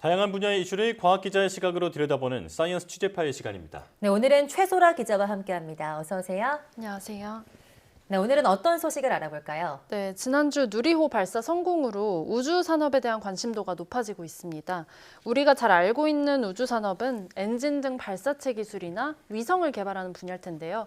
다양한 분야의 이슈를 과학 기자의 시각으로 들여다보는 사이언스 취재파의 시간입니다. 네, 오늘은 최소라 기자와 함께합니다. 어서 오세요. 안녕하세요. 네, 오늘은 어떤 소식을 알아볼까요? 네, 지난주 누리호 발사 성공으로 우주 산업에 대한 관심도가 높아지고 있습니다. 우리가 잘 알고 있는 우주 산업은 엔진 등 발사체 기술이나 위성을 개발하는 분야일 텐데요.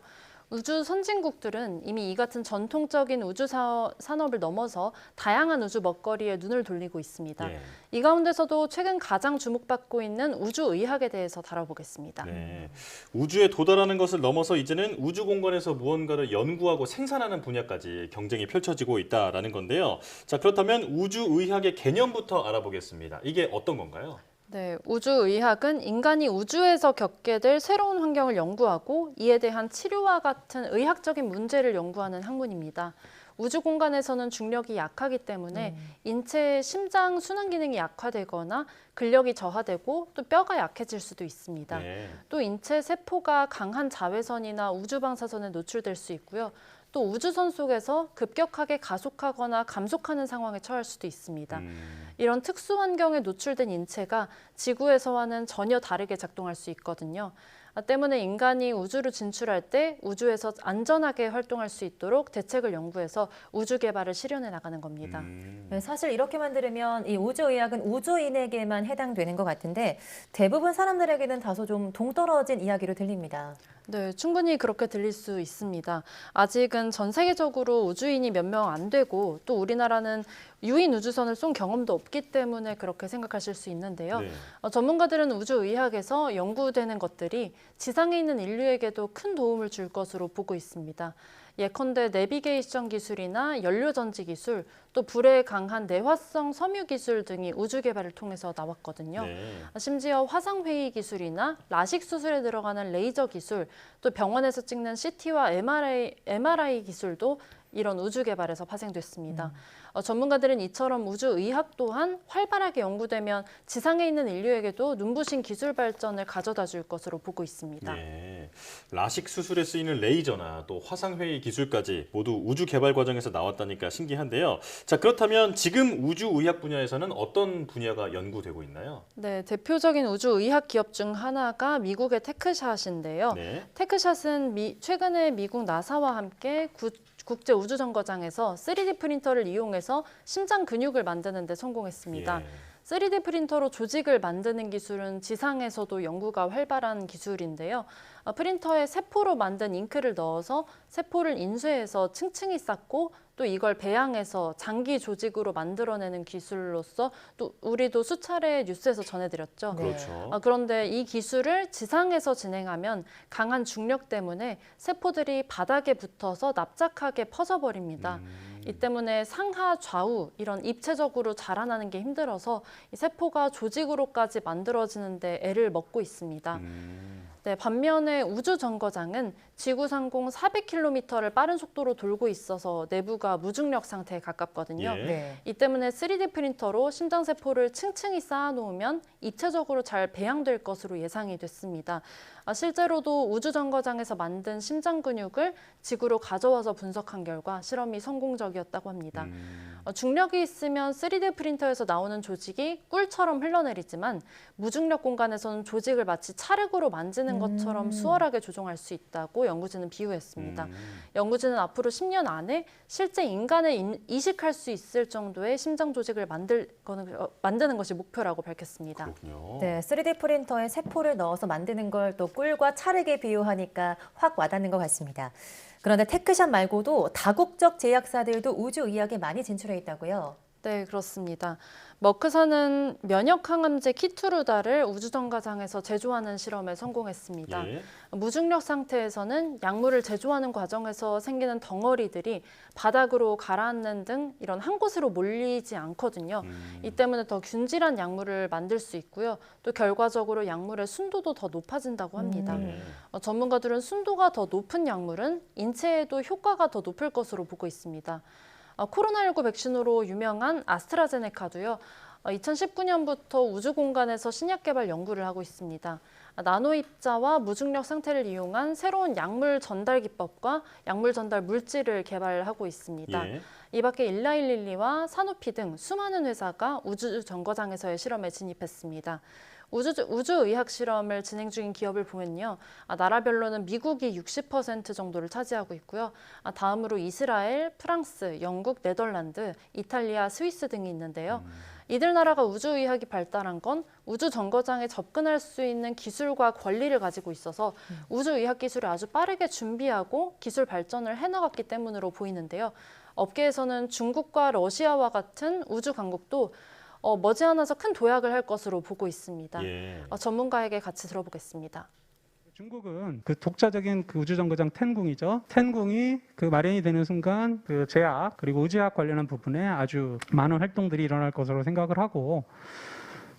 우주 선진국들은 이미 이 같은 전통적인 우주 산업을 넘어서 다양한 우주 먹거리에 눈을 돌리고 있습니다. 예. 이 가운데서도 최근 가장 주목받고 있는 우주의학에 대해서 다뤄보겠습니다. 네. 우주에 도달하는 것을 넘어서 이제는 우주 공간에서 무언가를 연구하고 생산하는 분야까지 경쟁이 펼쳐지고 있다라는 건데요. 자, 그렇다면 우주의학의 개념부터 알아보겠습니다. 이게 어떤 건가요? 네, 우주의학은 인간이 우주에서 겪게 될 새로운 환경을 연구하고 이에 대한 치료와 같은 의학적인 문제를 연구하는 학문입니다. 우주 공간에서는 중력이 약하기 때문에 인체의 심장 순환 기능이 약화되거나 근력이 저하되고 또 뼈가 약해질 수도 있습니다. 네. 또 인체 세포가 강한 자외선이나 우주 방사선에 노출될 수 있고요. 또 우주선 속에서 급격하게 가속하거나 감속하는 상황에 처할 수도 있습니다. 이런 특수 환경에 노출된 인체가 지구에서와는 전혀 다르게 작동할 수 있거든요. 때문에 인간이 우주로 진출할 때 우주에서 안전하게 활동할 수 있도록 대책을 연구해서 우주 개발을 실현해 나가는 겁니다. 네, 사실 이렇게만 들으면 이 우주의학은 우주인에게만 해당되는 것 같은데 대부분 사람들에게는 다소 좀 동떨어진 이야기로 들립니다. 네, 충분히 그렇게 들릴 수 있습니다. 아직은 전 세계적으로 우주인이 몇 명 안 되고 또 우리나라는 유인 우주선을 쏜 경험도 없기 때문에 그렇게 생각하실 수 있는데요. 네. 전문가들은 우주의학에서 연구되는 것들이 지상에 있는 인류에게도 큰 도움을 줄 것으로 보고 있습니다. 예컨대 내비게이션 기술이나 연료전지 기술, 또 불에 강한 내화성 섬유 기술 등이 우주 개발을 통해서 나왔거든요. 네. 심지어 화상회의 기술이나 라식 수술에 들어가는 레이저 기술, 또 병원에서 찍는 CT와 MRI 기술도 이런 우주 개발에서 파생됐습니다. 전문가들은 이처럼 우주의학 또한 활발하게 연구되면 지상에 있는 인류에게도 눈부신 기술 발전을 가져다 줄 것으로 보고 있습니다. 네. 라식 수술에 쓰이는 레이저나 또 화상회의 기술까지 모두 우주 개발 과정에서 나왔다니까 신기한데요. 자, 그렇다면 지금 우주의학 분야에서는 어떤 분야가 연구되고 있나요? 네, 대표적인 우주의학 기업 중 하나가 미국의 테크샷인데요. 네. 테크샷은 최근에 미국 나사와 함께 국제 우주정거장에서 3D 프린터를 이용해서 심장 근육을 만드는 데 성공했습니다. 예. 3D 프린터로 조직을 만드는 기술은 지상에서도 연구가 활발한 기술인데요. 프린터에 세포로 만든 잉크를 넣어서 세포를 인쇄해서 층층이 쌓고 또 이걸 배양해서 장기 조직으로 만들어내는 기술로서 또 우리도 수차례 뉴스에서 전해드렸죠. 네. 그렇죠. 그런데 이 기술을 지상에서 진행하면 강한 중력 때문에 세포들이 바닥에 붙어서 납작하게 퍼져버립니다. 이 때문에 상하 좌우 이런 입체적으로 자라나는 게 힘들어서 이 세포가 조직으로까지 만들어지는데 애를 먹고 있습니다. 네, 반면에 우주정거장은 지구 상공 400km를 빠른 속도로 돌고 있어서 내부가 무중력 상태에 가깝거든요. 예. 네. 이 때문에 3D 프린터로 심장세포를 층층이 쌓아놓으면 입체적으로 잘 배양될 것으로 예상이 됐습니다. 실제로도 우주정거장에서 만든 심장 근육을 지구로 가져와서 분석한 결과 실험이 성공적이었다고 합니다. 중력이 있으면 3D 프린터에서 나오는 조직이 꿀처럼 흘러내리지만 무중력 공간에서는 조직을 마치 찰흙으로 만지는 것처럼 수월하게 조종할 수 있다고 연구진은 비유했습니다. 연구진은 앞으로 10년 안에 실제 인간을 이식할 수 있을 정도의 심장 조직을 만드는 것이 목표라고 밝혔습니다. 그렇군요. 네, 3D 프린터에 세포를 넣어서 만드는 걸 또 꿀과 찰흙에 비유하니까 확 와닿는 것 같습니다. 그런데 테크샷 말고도 다국적 제약사들도 우주의학에 많이 진출해 있다고요? 네, 그렇습니다. 머크사는 면역 항암제 키투르다를 우주정거장에서 제조하는 실험에 성공했습니다. 예. 무중력 상태에서는 약물을 제조하는 과정에서 생기는 덩어리들이 바닥으로 가라앉는 등 이런 한 곳으로 몰리지 않거든요. 이 때문에 더 균질한 약물을 만들 수 있고요. 또 결과적으로 약물의 순도도 더 높아진다고 합니다. 네. 전문가들은 순도가 더 높은 약물은 인체에도 효과가 더 높을 것으로 보고 있습니다. 코로나19 백신으로 유명한 아스트라제네카도요. 2019년부터 우주 공간에서 신약 개발 연구를 하고 있습니다. 나노 입자와 무중력 상태를 이용한 새로운 약물 전달 기법과 약물 전달 물질을 개발하고 있습니다. 예. 이 밖에 일라일릴리와 사노피 등 수많은 회사가 우주 정거장에서의 실험에 진입했습니다. 우주의학 실험을 진행 중인 기업을 보면요. 나라별로는 미국이 60% 정도를 차지하고 있고요. 다음으로 이스라엘, 프랑스, 영국, 네덜란드, 이탈리아, 스위스 등이 있는데요. 이들 나라가 우주의학이 발달한 건 우주 정거장에 접근할 수 있는 기술과 권리를 가지고 있어서 우주의학 기술을 아주 빠르게 준비하고 기술 발전을 해나갔기 때문으로 보이는데요. 업계에서는 중국과 러시아와 같은 우주 강국도 머지않아서 큰 도약을 할 것으로 보고 있습니다. 예. 전문가에게 같이 들어보겠습니다. 중국은 그 독자적인 그 우주정거장 텐궁이죠. 텐궁이 그 마련이 되는 순간 그 제약 그리고 우주학 관련한 부분에 아주 많은 활동들이 일어날 것으로 생각을 하고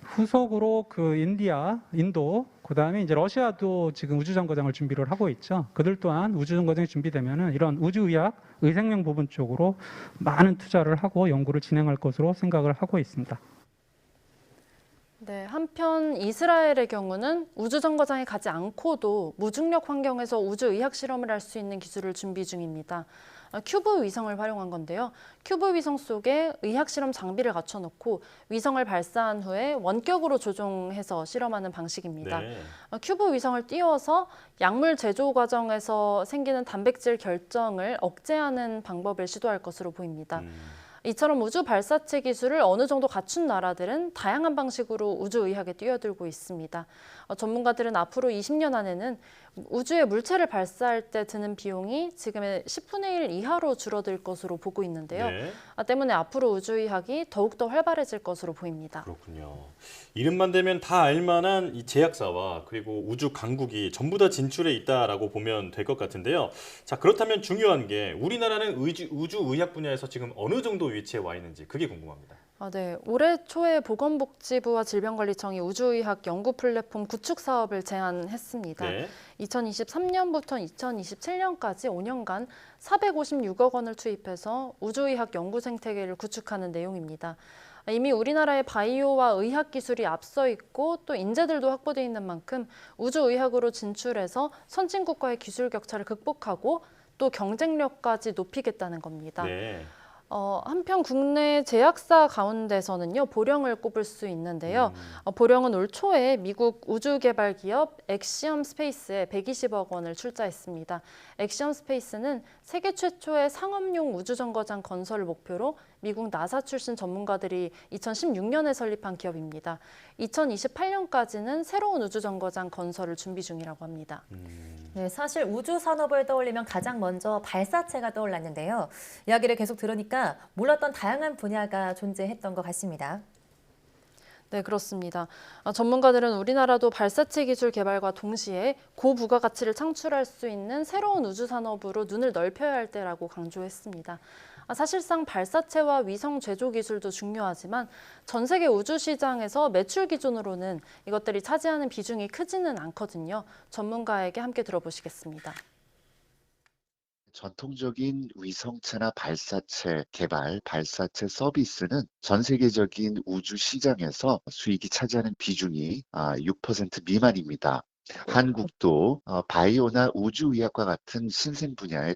후속으로 그 인도, 그다음에 이제 러시아도 지금 우주정거장을 준비를 하고 있죠. 그들 또한 우주정거장이 준비되면은 이런 우주의학, 의생명 부분 쪽으로 많은 투자를 하고 연구를 진행할 것으로 생각을 하고 있습니다. 네, 한편 이스라엘의 경우는 우주 정거장에 가지 않고도 무중력 환경에서 우주 의학 실험을 할 수 있는 기술을 준비 중입니다. 큐브 위성을 활용한 건데요. 큐브 위성 속에 의학 실험 장비를 갖춰놓고 위성을 발사한 후에 원격으로 조종해서 실험하는 방식입니다. 네. 큐브 위성을 띄워서 약물 제조 과정에서 생기는 단백질 결정을 억제하는 방법을 시도할 것으로 보입니다. 이처럼 우주 발사체 기술을 어느 정도 갖춘 나라들은 다양한 방식으로 우주의학에 뛰어들고 있습니다. 전문가들은 앞으로 20년 안에는 우주에 물체를 발사할 때 드는 비용이 지금의 10분의 1 이하로 줄어들 것으로 보고 있는데요. 네. 때문에 앞으로 우주의학이 더욱더 활발해질 것으로 보입니다. 그렇군요. 이름만 대면 다 알만한 이 제약사와 그리고 우주 강국이 전부 다 진출해 있다라고 보면 될 것 같은데요. 자, 그렇다면 중요한 게 우리나라는 우주의학 분야에서 지금 어느 정도 위치에 와 있는지 그게 궁금합니다. 네. 올해 초에 보건복지부와 질병관리청이 우주의학 연구 플랫폼 구축 사업을 제안했습니다. 네. 2023년부터 2027년까지 5년간 456억 원을 투입해서 우주의학 연구 생태계를 구축하는 내용입니다. 이미 우리나라의 바이오와 의학 기술이 앞서 있고 또 인재들도 확보되어 있는 만큼 우주의학으로 진출해서 선진국과의 기술 격차를 극복하고 또 경쟁력까지 높이겠다는 겁니다. 네. 한편 국내 제약사 가운데서는요, 보령을 꼽을 수 있는데요. 보령은 올 초에 미국 우주개발 기업 엑시엄 스페이스에 120억 원을 출자했습니다. 엑시엄 스페이스는 세계 최초의 상업용 우주정거장 건설을 목표로 미국 나사 출신 전문가들이 2016년에 설립한 기업입니다. 2028년까지는 새로운 우주정거장 건설을 준비 중이라고 합니다. 네, 사실 우주 산업을 떠올리면 가장 먼저 발사체가 떠올랐는데요. 이야기를 계속 들으니까 몰랐던 다양한 분야가 존재했던 것 같습니다. 네, 그렇습니다. 전문가들은 우리나라도 발사체 기술 개발과 동시에 고부가가치를 창출할 수 있는 새로운 우주 산업으로 눈을 넓혀야 할 때라고 강조했습니다. 사실상 발사체와 위성 제조 기술도 중요하지만 전 세계 우주 시장에서 매출 기준으로는 이것들이 차지하는 비중이 크지는 않거든요. 전문가에게 함께 들어보시겠습니다. 전통적인 위성체나 발사체 개발, 발사체 서비스는 전 세계적인 우주 시장에서 수익이 차지하는 비중이 6% 미만입니다. 한국도 바이오나 우주의학과 같은 신생 분야에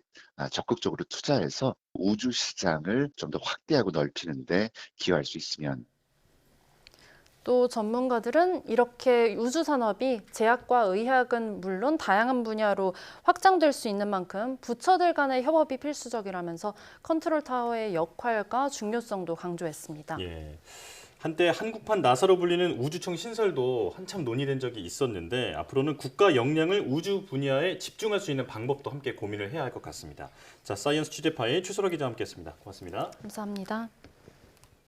적극적으로 투자해서 우주 시장을 좀 더 확대하고 넓히는 데 기여할 수 있으면. 또 전문가들은 이렇게 우주 산업이 제약과 의학은 물론 다양한 분야로 확장될 수 있는 만큼 부처들 간의 협업이 필수적이라면서 컨트롤 타워의 역할과 중요성도 강조했습니다. 예. 한때 한국판 나사로 불리는 우주청 신설도 한참 논의된 적이 있었는데 앞으로는 국가 역량을 우주 분야에 집중할 수 있는 방법도 함께 고민을 해야 할 것 같습니다. 자, 사이언스 취재파의 최소라 기자와 함께했습니다. 고맙습니다. 감사합니다.